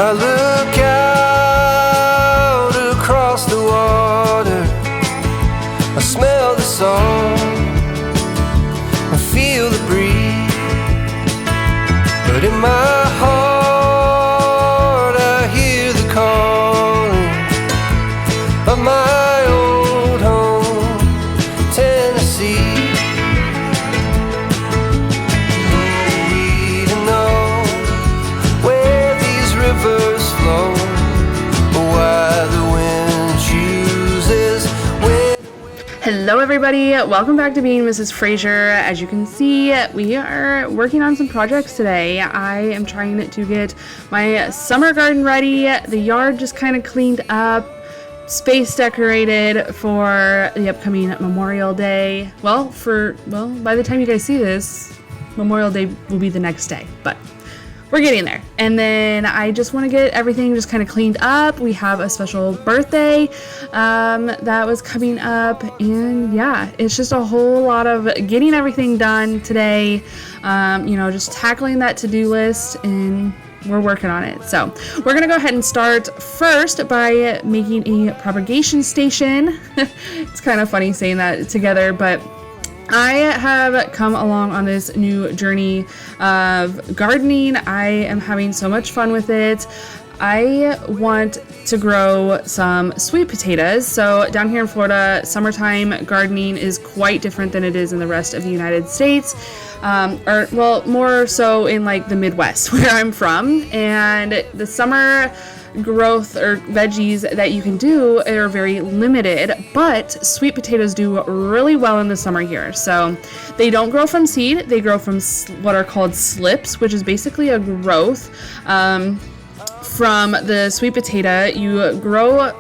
I look out across the water, I smell the salt, I feel the breeze, but in my heart I hear the calling of my old home, Tennessee. We don't know where these rivers flow, or why the wind chooses when. Hello everybody, welcome back to Being Mrs. Fraser. As you can see, we are working on some projects today. I am trying to get my summer garden ready, the yard just kind of cleaned up, space decorated for the upcoming Memorial Day. Well, by the time you guys see this, Memorial Day will be the next day, but we're getting there. And then I just want to get everything just kind of cleaned up. We have a special birthday that was coming up, and yeah, it's just a whole lot of getting everything done today. Just tackling that to-do list, and we're working on it. So we're gonna go ahead and start first by making a propagation station. It's kind of funny saying that together, but I have come along on this new journey of gardening. I am having so much fun with it. I want to grow some sweet potatoes. So down here in Florida, summertime gardening is quite different than it is in the rest of the United States. More so in like the Midwest where I'm from. And the summer growth or veggies that you can do are very limited, but sweet potatoes do really well in the summer here. So they don't grow from seed, they grow from what are called slips, which is basically a growth from the sweet potato. You grow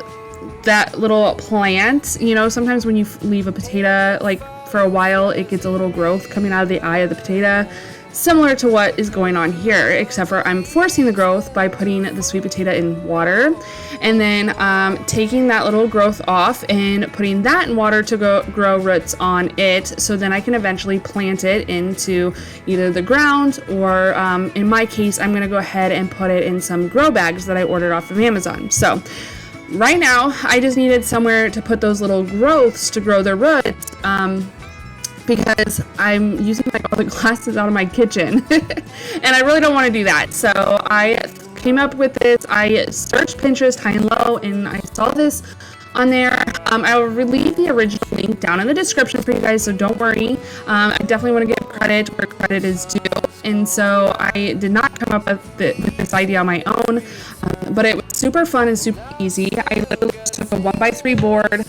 that little plant. Sometimes when you leave a potato like for a while, it gets a little growth coming out of the eye of the potato, similar to what is going on here, except for I'm forcing the growth by putting the sweet potato in water and then taking that little growth off and putting that in water to grow roots on it, so then I can eventually plant it into either the ground or in my case, I'm going to go ahead and put it in some grow bags that I ordered off of Amazon. So right now, I just needed somewhere to put those little growths to grow their roots, because I'm using all the glasses out of my kitchen and I really don't want to do that. So I came up with this. I searched Pinterest high and low and I saw this on there. I will leave the original link down in the description for you guys, so don't worry. I definitely want to give credit where credit is due. And so I did not come up with this idea on my own, but it was super fun and super easy. I literally just took a 1x3 board.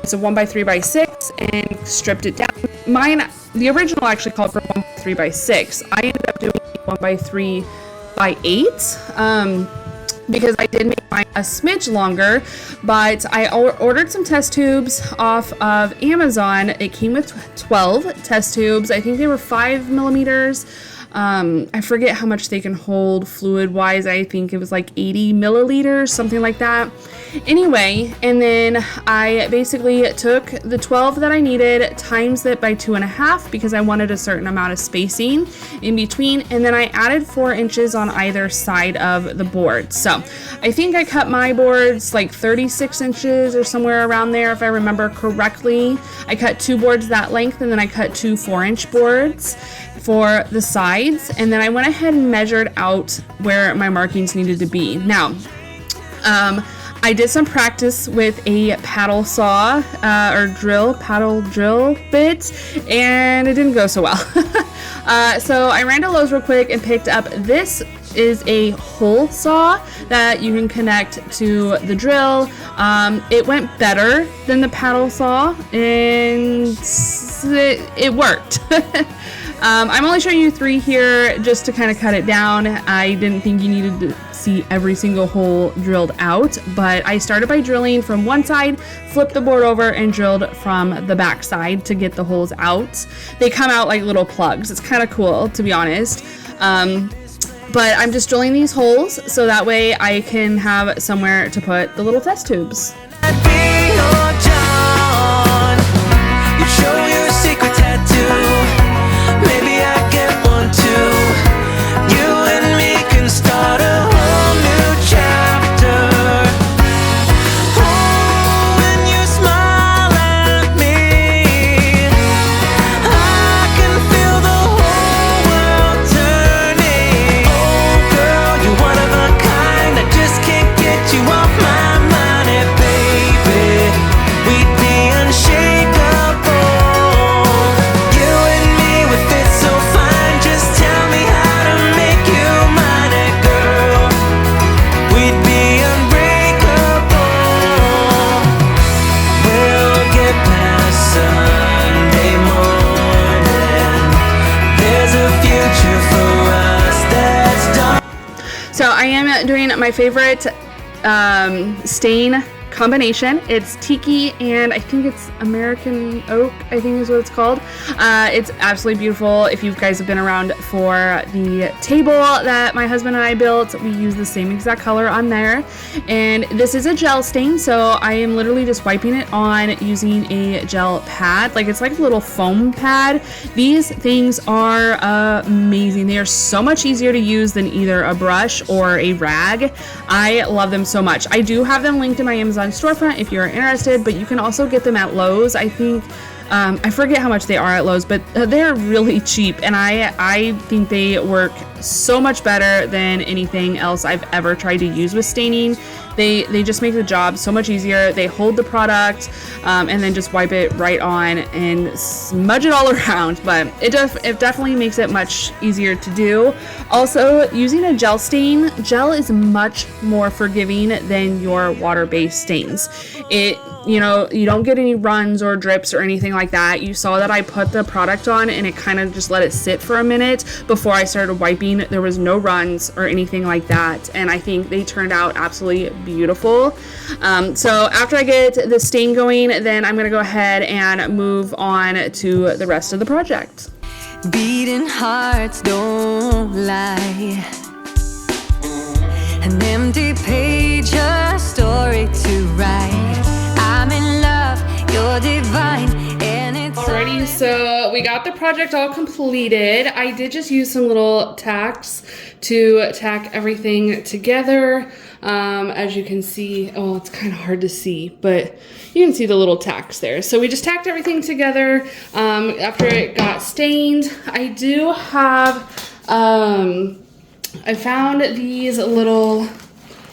It's a 1x3x6 and stripped it down. The original actually called for 1x3x6. I ended up doing 1x3x8 because I did make mine a smidge longer, but I ordered some test tubes off of Amazon. It came with 12 test tubes. I think they were 5 millimeters. I forget how much they can hold fluid wise. I think it was like 80 milliliters, something like that. Anyway, and then I basically took the 12 that I needed, times it by 2.5 because I wanted a certain amount of spacing in between, and then I added 4 inches on either side of the board. So I think I cut my boards like 36 inches or somewhere around there if I remember correctly. I cut 2 boards that length, and then I cut 2 4-inch boards for the sides, and then I went ahead and measured out where my markings needed to be. Now, I did some practice with a paddle saw paddle drill bit, and it didn't go so well. So I ran to Lowe's real quick and picked up this. Is a hole saw that you can connect to the drill. It went better than the paddle saw, and it worked. I'm only showing you 3 here just to kind of cut it down. I didn't think you needed to see every single hole drilled out, but I started by drilling from one side, flipped the board over, and drilled from the back side to get the holes out. They come out like little plugs. It's kind of cool, to be honest. But I'm just drilling these holes so that way I can have somewhere to put the little test tubes. Maybe I get one too. You and me can start a whole new chapter. doing my favorite stain combination. It's tiki and I think it's American oak, I think is what it's called. It's absolutely beautiful. If you guys have been around for the table that my husband and I built, we use the same exact color on there. And this is a gel stain, so I am literally just wiping it on using a gel pad. Like, it's like a little foam pad. These things are amazing. They are so much easier to use than either a brush or a rag. I love them so much. I do have them linked in my Amazon storefront if you're interested, but you can also get them at Lowe's. I think I forget how much they are at Lowe's, but they're really cheap, and I think they work so much better than anything else I've ever tried to use with staining. They just make the job so much easier. They hold the product and then just wipe it right on and smudge it all around, but it definitely makes it much easier to do. Also, using a gel stain, gel is much more forgiving than your water-based stains. You know, you don't get any runs or drips or anything like that. You saw that I put the product on and it kind of just let it sit for a minute before I started wiping. There was no runs or anything like that, and I think they turned out absolutely beautiful. So after I get the stain going, then I'm gonna go ahead and move on to the rest of the project. Beating hearts don't lie. An empty page, a story to write. I'm in love, you're divine, and it's Alrighty, so we got the project all completed. I did just use some little tacks to tack everything together. As you can see, oh, it's kind of hard to see, but you can see the little tacks there. So we just tacked everything together after it got stained. I do have, I found these little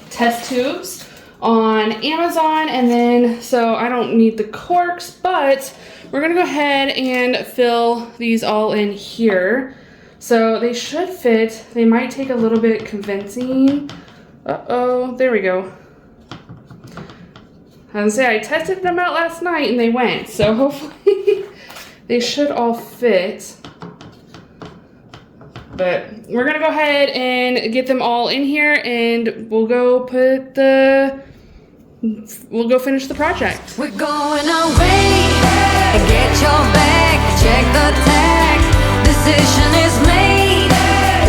test tubes on Amazon, and then so I don't need the corks, but we're gonna go ahead and fill these all in here. So they should fit. They might take a little bit convincing. Uh-oh, there we go. I was gonna say, I tested them out last night and they went, so hopefully they should all fit. But we're gonna go ahead and get them all in here, and we'll go finish the project. we're going away. Get your bag, check the tag. Decision is made.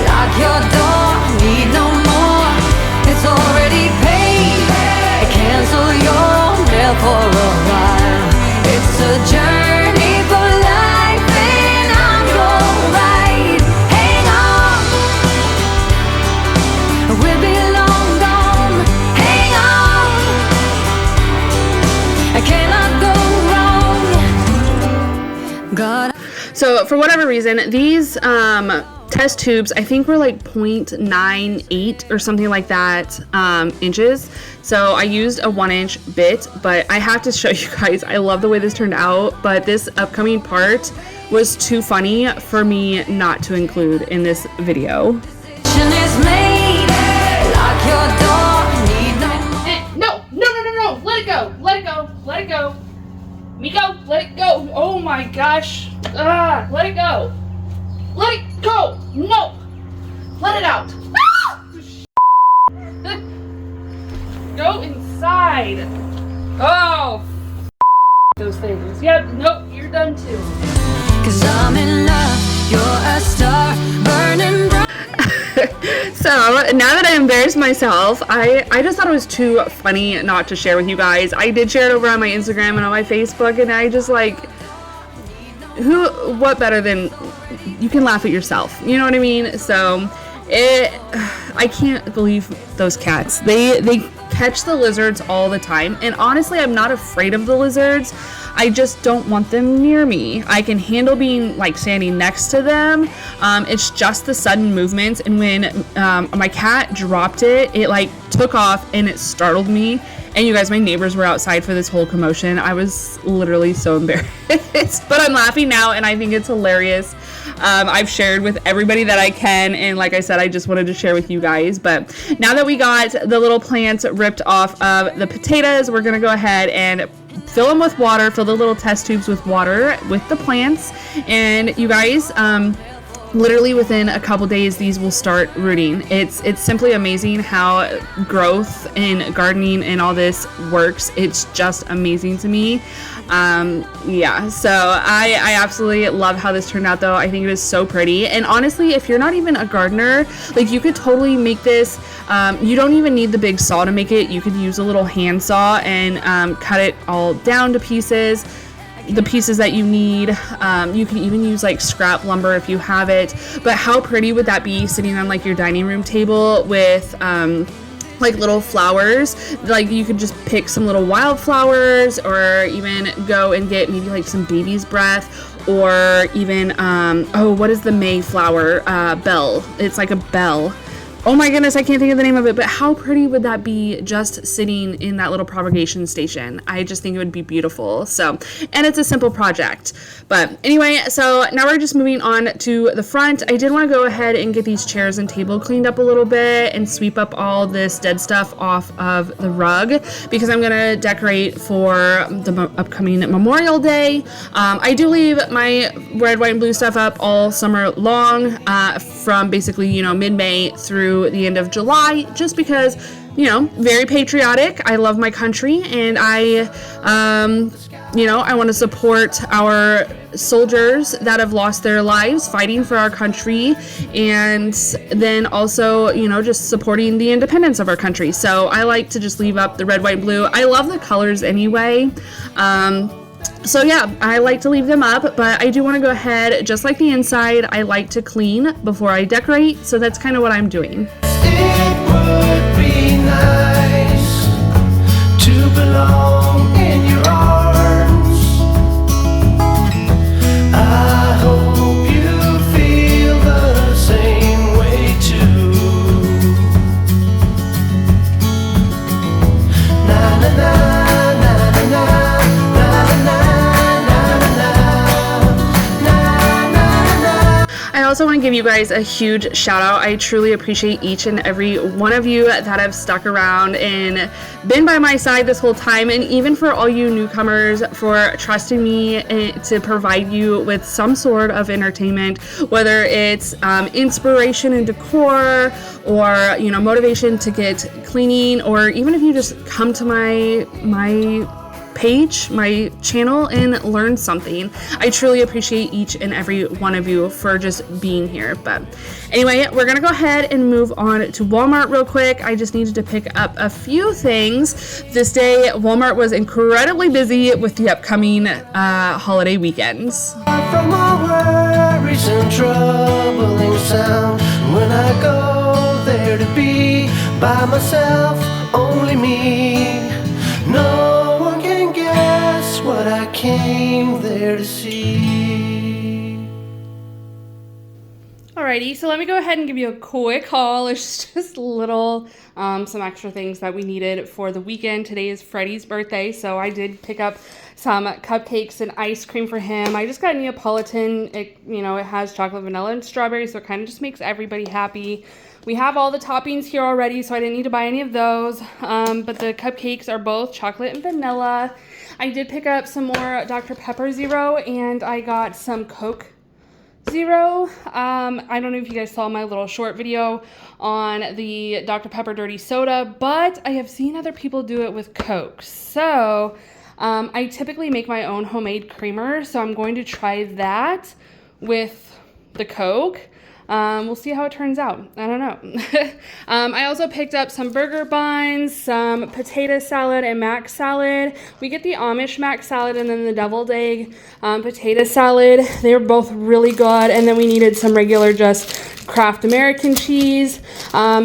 Lock your door, need no more. It's already paid. Cancel your mail for a while. It's a journey for life, and I'm your ride. Hang on, we'll be long gone. Hang on, I cannot go wrong. God. So for whatever reason, these test tubes, I think were like 0.98 or something like that inches. So I used a 1-inch bit, but I have to show you guys, I love the way this turned out, but this upcoming part was too funny for me not to include in this video. Decision is made. Lock your door, need no more. No, let it go, let it go. Miko, let it go. Oh my gosh. Let it go. Let it go. No. Let it out. Go inside. Oh, those things. Yep, nope, you're done too. 'Cause I'm in love, you're a star, burning bright. So now that I embarrassed myself, I just thought it was too funny not to share with you guys. I did share it over on my Instagram and on my Facebook, and I just like, what better than, you can laugh at yourself, you know what I mean? So I can't believe those cats. They catch the lizards all the time, and honestly, I'm not afraid of the lizards. I just don't want them near me. I can handle being like standing next to them. It's just the sudden movements, and when my cat dropped it, it like took off and it startled me. And you guys, my neighbors were outside for this whole commotion. I was literally so embarrassed, but I'm laughing now and I think it's hilarious. I've shared with everybody that I can, and like I said, I just wanted to share with you guys. But now that we got the little plants ripped off of the potatoes, we're gonna go ahead and fill them with water, fill the little test tubes with water with the plants. And you guys, literally within a couple days these will start rooting. It's simply amazing how growth in gardening and all this works. It's just amazing to me. Yeah, so I absolutely love how this turned out though. I think it is so pretty, and honestly, if you're not even a gardener, like, you could totally make this. You don't even need the big saw to make it. You could use a little hand saw and cut it all down to pieces, the pieces that you need. You can even use like scrap lumber if you have it. But how pretty would that be sitting on like your dining room table with like little flowers? Like, you could just pick some little wildflowers, or even go and get maybe like some baby's breath, or even oh, what is the Mayflower bell? It's like a bell. Oh my goodness, I can't think of the name of it, but how pretty would that be just sitting in that little propagation station? I just think it would be beautiful. So, and it's a simple project. But anyway, so now we're just moving on to the front. I did want to go ahead and get these chairs and table cleaned up a little bit and sweep up all this dead stuff off of the rug, because I'm going to decorate for the upcoming Memorial Day. I do leave my red, white, and blue stuff up all summer long, from basically, mid-May through the end of July, just because, very patriotic. I love my country, and I want to support our soldiers that have lost their lives fighting for our country, and then also, just supporting the independence of our country. So I like to just leave up the red, white, and blue. I love the colors anyway. So yeah, I like to leave them up, but I do want to go ahead, just like the inside, I like to clean before I decorate, so that's kind of what I'm doing. It would be nice to belong in your arms. I hope you feel the same way too. Na na na na na na. I also want to give you guys a huge shout out. I truly appreciate each and every one of you that have stuck around and been by my side this whole time, and even for all you newcomers for trusting me to provide you with some sort of entertainment, whether it's inspiration and decor, or motivation to get cleaning, or even if you just come to my page, my channel, and learn something. I truly appreciate each and every one of you for just being here. But anyway, we're gonna go ahead and move on to Walmart real quick. I just needed to pick up a few things. This day, Walmart was incredibly busy with the upcoming holiday weekends. From all worries and troubling sound, when I go there to be by myself, only me. No one can guess what I came there to see. Alrighty, so let me go ahead and give you a quick haul. It's just little, some extra things that we needed for the weekend. Today is Freddie's birthday, so I did pick up some cupcakes and ice cream for him. I just got Neapolitan. It has chocolate, vanilla, and strawberry, so it kind of just makes everybody happy. We have all the toppings here already, so I didn't need to buy any of those, but the cupcakes are both chocolate and vanilla. I did pick up some more Dr. Pepper Zero, and I got some Coke Zero. I don't know if you guys saw my little short video on the Dr. Pepper Dirty Soda, but I have seen other people do it with Coke. So I typically make my own homemade creamer, so I'm going to try that with the Coke. We'll see how it turns out. I don't know. I also picked up some burger buns, some potato salad, and mac salad. We get the Amish mac salad and then the deviled egg potato salad. They were both really good. And then we needed some regular just Kraft American cheese.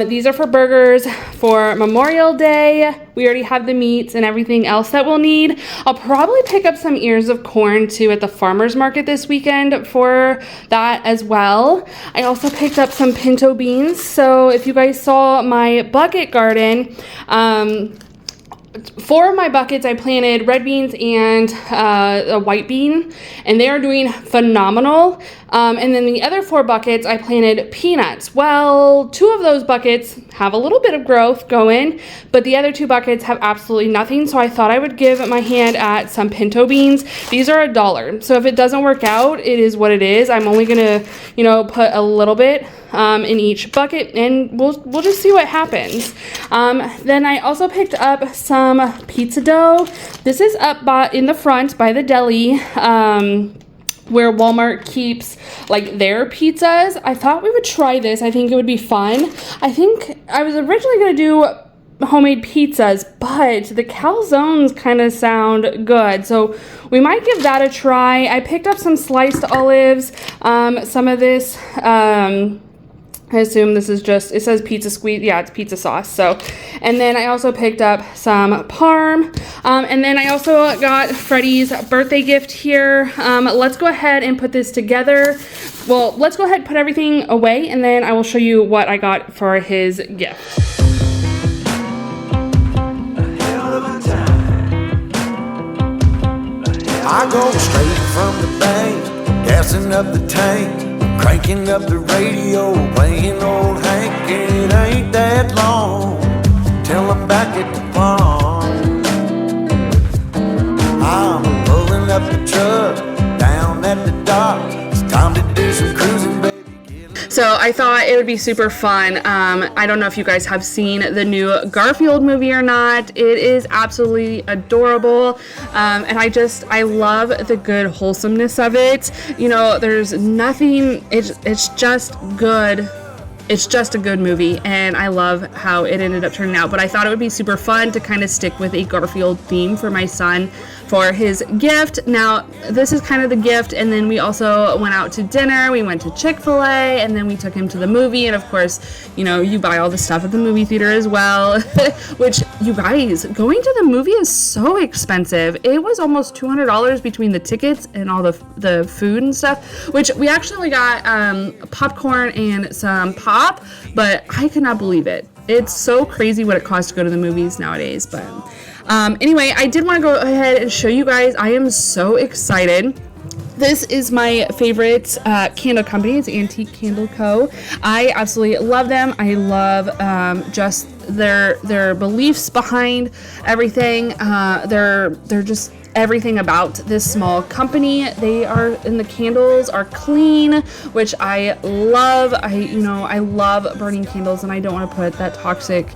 These are for burgers for Memorial Day. We already have the meats and everything else that we'll need. I'll probably pick up some ears of corn too at the farmer's market this weekend for that as well. I also picked up some pinto beans. So if you guys saw my bucket garden, 4 of my buckets I planted red beans and a white bean, and they are doing phenomenal. And then the other 4 buckets I planted peanuts. Well, 2 of those buckets have a little bit of growth going, but the other 2 buckets have absolutely nothing. So I thought I would give my hand at some pinto beans. These are $1. So if it doesn't work out, it is what it is. I'm only gonna, you know, put a little bit in each bucket, and we'll just see what happens. Then I also picked up some pizza dough. This is up in the front by the deli, where Walmart keeps like their pizzas. I thought we would try this. I think it would be fun. I think I was originally gonna do homemade pizzas, but the calzones kind of sound good, so we might give that a try. I picked up some sliced olives, some of this I assume this is just, it says pizza squeeze. Yeah, it's pizza sauce. So, and then I also picked up some parm. And then I also got Freddie's birthday gift here. Let's go ahead and put this together. Well, let's go ahead and put everything away, and then I will show you what I got for his gift. I go straight from the bank, gassing up the tank, cranking up the radio, playing old Hank. It ain't that long till I'm back at the farm. I'm pulling up the truck down at the dock. It's time to do some cruising, baby. So I thought it would be super fun. I don't know if you guys have seen the new Garfield movie or not. It is absolutely adorable. And I love the good wholesomeness of it. You know, there's nothing, it's just good. It's just a good movie, and I love how it ended up turning out. But I thought it would be super fun to kind of stick with a Garfield theme for my son for his gift. Now, this is kind of the gift, and then we also went out to dinner. We went to Chick-fil-A, and then we took him to the movie. And of course, you know, you buy all the stuff at the movie theater as well, which, you guys, going to the movie is so expensive. It was almost $200 between the tickets and all the food and stuff, which we actually got popcorn and some pop, but I could not believe it. It's so crazy what it costs to go to the movies nowadays. But anyway, I did want to go ahead and show you guys. I am so excited. This is my favorite candle company. It's Antique Candle Co. I absolutely love them. I love just their beliefs behind everything. They're just everything about this small company. And the candles are clean, which I love. I love burning candles, and I don't want to put that toxic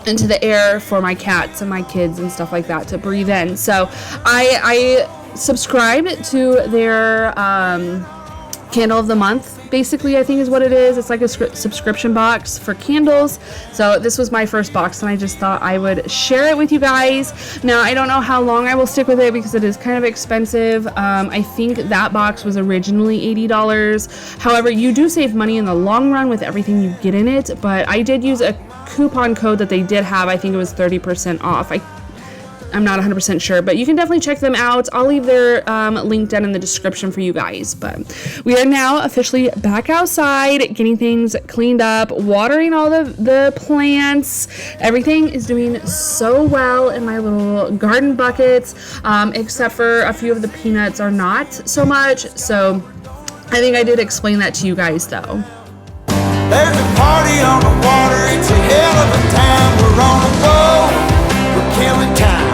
into the air for my cats and my kids and stuff like that to breathe in. So I subscribed to their candle of the month, basically, I think is what it is. It's like a subscription box for candles. So this was my first box, and I just thought I would share it with you guys. Now, I don't know how long I will stick with it because it is kind of expensive. I think that box was originally $80. However, you do save money in the long run with everything you get in it, but I did use a coupon code that they did have. I think it was 30% off. I'm not 100% sure, but you can definitely check them out. I'll leave their link down in the description for you guys. But we are now officially back outside, getting things cleaned up, watering all the plants. Everything is doing so well in my little garden buckets, except for a few of the peanuts are not so much. So I think I did explain that to you guys, though. There's a party on the water. It's a hell of a time. We're on the road. We're killing time.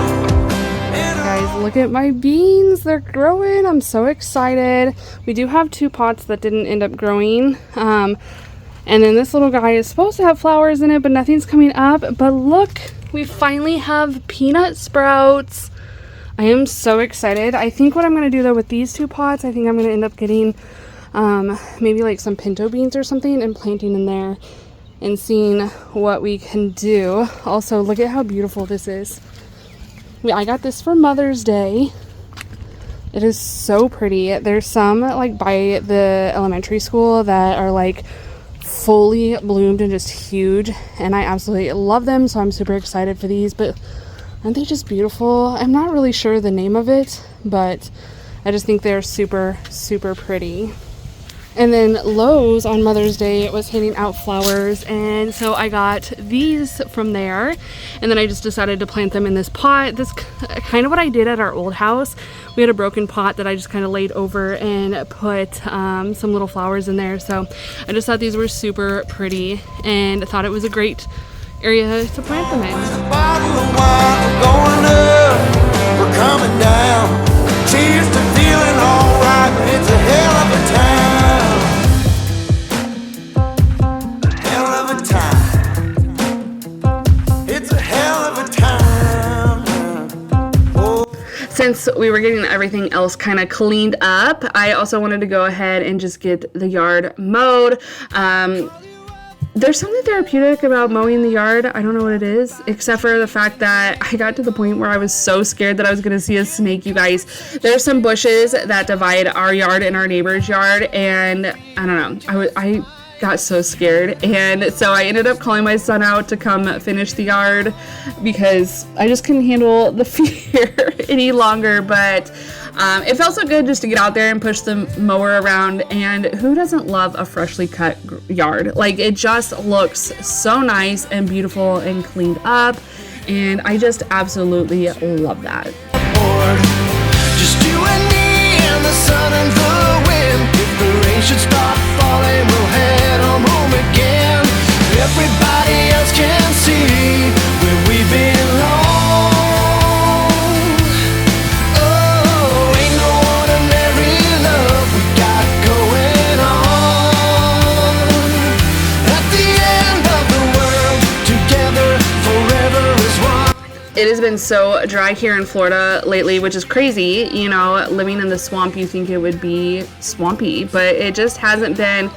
Look at my beans, they're growing. I'm so excited. We do have 2 pots that didn't end up growing, and then this little guy is supposed to have flowers in it, but nothing's coming up. But look, we finally have peanut sprouts. I am so excited. I think what I'm going to do though with these 2 pots, I think I'm going to end up getting maybe like some pinto beans or something and planting in there and seeing what we can do. Also, look at how beautiful this is. I got this for Mother's Day. It is so pretty. There's some like by the elementary school that are like fully bloomed and just huge, and I absolutely love them, so I'm super excited for these. But aren't they just beautiful? I'm not really sure the name of it, but I just think they're super, super pretty. And then Lowe's on Mother's Day was handing out flowers, and so I got these from there, and then I just decided to plant them in this pot. This kind of what I did at our old house. We had a broken pot that I just kind of laid over and put some little flowers in there. So I just thought these were super pretty and thought it was a great area to plant them in. Bottle of wine, we're going up, we're coming down. Cheers to feeling alright, it's a hell of a time. A hell of a time. It's a hell of a time. Oh. Since we were getting everything else kind of cleaned up, I also wanted to go ahead and just get the yard mowed. There's something therapeutic about mowing the yard. I don't know what it is, except for the fact that I got to the point where I was so scared that I was going to see a snake, you guys. There's some bushes that divide our yard and our neighbor's yard, and I don't know. I got so scared, and so I ended up calling my son out to come finish the yard because I just couldn't handle the fear any longer. But it felt so good just to get out there and push the mower around, and who doesn't love a freshly cut yard? Like, it just looks so nice and beautiful and cleaned up, and I just absolutely love that. Just you and me and the sun and the wind. If the rain should stop falling, we'll head home again. Everybody else can see where we belong. Oh, ain't no ordinary love we got going on. At the end of the world, together forever is one. It has been so dry here in Florida lately, which is crazy. You know, living in the swamp, you think it would be swampy, but it just hasn't been.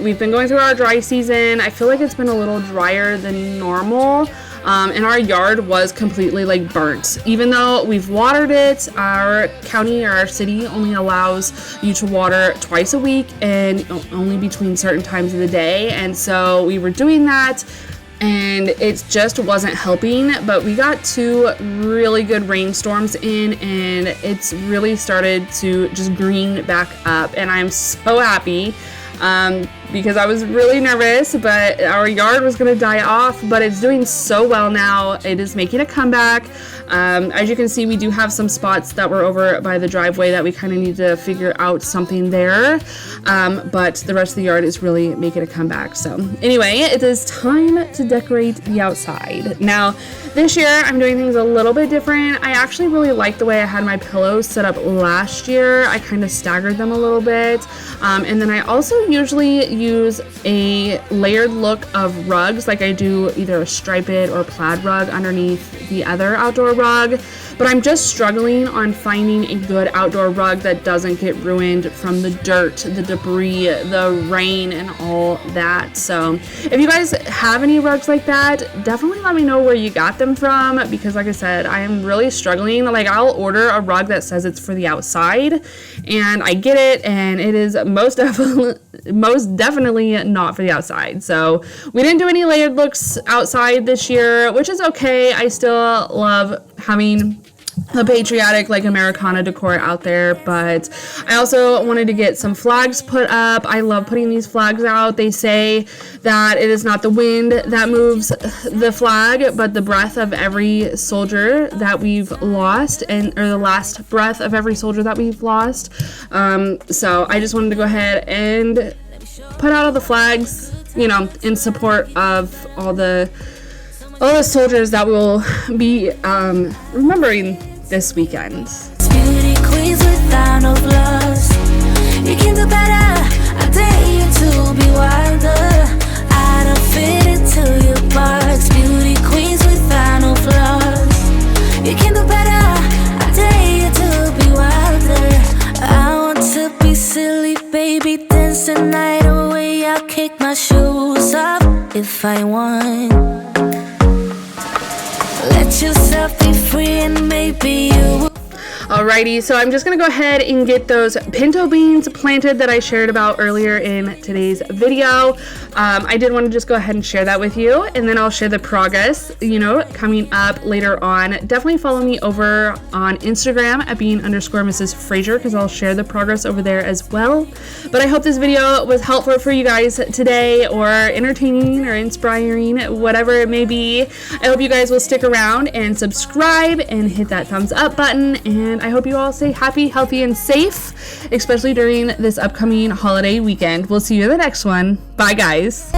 We've been going through our dry season. I feel like it's been a little drier than normal. And our yard was completely like burnt. Even though we've watered it, our county or our city only allows you to water twice a week and only between certain times of the day. And so we were doing that, and it just wasn't helping. But we got 2 really good rainstorms in, and it's really started to just green back up, and I'm so happy. Because I was really nervous, but our yard was going to die off, but it's doing so well now. It is making a comeback. As you can see, we do have some spots that were over by the driveway that we kind of need to figure out something there. But the rest of the yard is really making a comeback. So anyway, it is time to decorate the outside. Now, this year, I'm doing things a little bit different. I actually really like the way I had my pillows set up last year. I kind of staggered them a little bit. And then I also usually use a layered look of rugs, like I do either a striped or plaid rug underneath the other outdoor rug. But I'm just struggling on finding a good outdoor rug that doesn't get ruined from the dirt, the debris, the rain, and all that. So if you guys have any rugs like that, definitely let me know where you got them from, because like I said, I am really struggling. Like, I'll order a rug that says it's for the outside, and I get it, and it is most definitely not for the outside. So we didn't do any layered looks outside this year, which is okay. I still love having the patriotic, like, Americana decor out there, but I also wanted to get some flags put up. I love putting these flags out. They say that it is not the wind that moves the flag, but the breath of every soldier that we've lost, or the last breath of every soldier that we've lost. So I just wanted to go ahead and put out all the flags, you know, in support of all the soldiers that will be remembering this weekend. Beauty queens without no flaws. You can do better. I dare you to be wilder. I don't fit into your box. Beauty queens without no flaws. You can do better. I dare you to be wilder. I want to be silly, baby, dance the night away. I'll kick my shoes off if I want. Let yourself be free, and maybe you will. Alrighty, so I'm just gonna go ahead and get those pinto beans planted that I shared about earlier in today's video. I did want to just go ahead and share that with you, and then I'll share the progress, coming up later on. Definitely follow me over on Instagram at being_Mrs. Frazier, because I'll share the progress over there as well. But I hope this video was helpful for you guys today, or entertaining or inspiring, whatever it may be. I hope you guys will stick around and subscribe and hit that thumbs up button, and I hope you all stay happy, healthy, and safe, especially during this upcoming holiday weekend. We'll see you in the next one. Bye, guys.